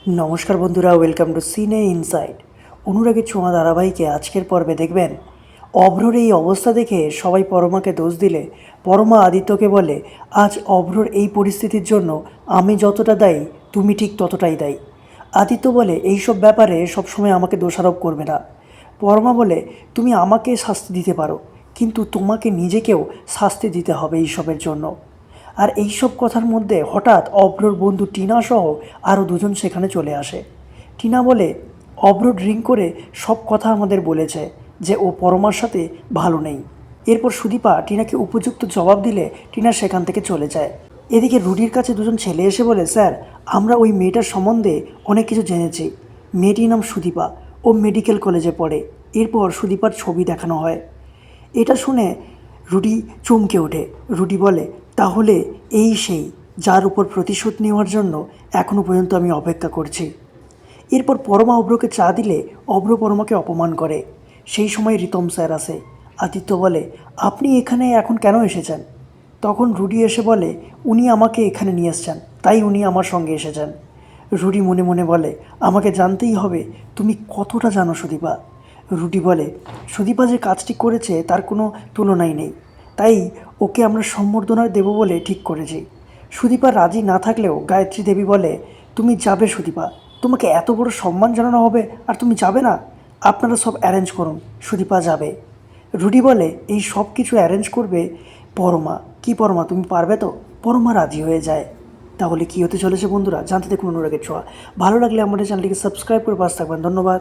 নমস্কার বন্ধুরা, welcome to সিনে ইনসাইড। অনুরাগের ছোঁয়া ধারাবাহিকে আজকের পর্বে দেখবেন অভ্রর এই অবস্থা দেখে সবাই পরমাকে দোষ দিলে পরমা আদিত্যকে বলে, আজ অভ্রর এই পরিস্থিতির জন্য আমি যতটা দায়ী তুমি ঠিক ততটাই দায়ী। আদিত্য বলে, এইসব ব্যাপারে সবসময় আমাকে দোষারোপ করবে না। পরমা বলে, তুমি আমাকে শাস্তি দিতে পারো, কিন্তু তোমাকে নিজেকেও শাস্তি দিতে হবে এইসবের জন্য। আর এইসব কথার মধ্যে হঠাৎ অভ্রর বন্ধু টিনা সহ আরও দুজন সেখানে চলে আসে। টিনা বলে, অভ্র ড্রিঙ্ক করে সব কথা আমাদের বলেছে যে ও পরমার সাথে ভালো নেই। এরপর সুদীপা টিনাকে উপযুক্ত জবাব দিলে টিনা সেখান থেকে চলে যায়। এদিকে রুডির কাছে দুজন ছেলে এসে বলে, স্যার, আমরা ওই মেয়েটার সম্বন্ধে অনেক কিছু জেনেছি। মেয়েটির নাম সুদীপা, ও মেডিকেল কলেজে পড়ে। এরপর সুদীপার ছবি দেখানো হয়। এটা শুনে রুডি চমকে ওঠে। রুডি বলে, তাহলে এই সেই যার উপর প্রতিশোধ নেওয়ার জন্য এখনও পর্যন্ত আমি অপেক্ষা করছি। এরপর পরমা অভ্রকে চা দিলে অভ্র পরমাকে অপমান করে। সেই সময় রিতম স্যার আসে। আদিত্য বলে, আপনি এখানে এখন কেন এসেছেন? তখন রুডি এসে বলে, উনি আমাকে এখানে নিয়ে এসেছেন, তাই উনি আমার সঙ্গে এসেছেন। রুডি মনে মনে বলে, আমাকে জানতেই হবে তুমি কতটা জানো সুদীপা। রুডি বলে, সুদীপা যে কাজটি করেছে তার কোনো তুলনাই নেই, তাই ওকে আমরা সম্বর্ধনা দেব বলে ঠিক করেছি। সুদীপা রাজি না থাকলেও গায়ত্রী দেবী বলে, তুমি যাবে সুদীপা, তোমাকে এত বড় সম্মান জানানো হবে আর তুমি যাবে না? আপনারা সব অ্যারেঞ্জ করুন, সুদীপা যাবে। রুডি বলে, এই সব কিছু অ্যারেঞ্জ করবে পরমা। কি পরমা, তুমি পারবে তো? পরমা রাজি হয়ে যায়। তাহলে কী হতে চলেছে বন্ধুরা, জানতে দেখুন অনুরাগের ছোঁয়া। ভালো লাগলে আমাদের চ্যানেলটিকে সাবস্ক্রাইব করে পাশে থাকবেন। ধন্যবাদ।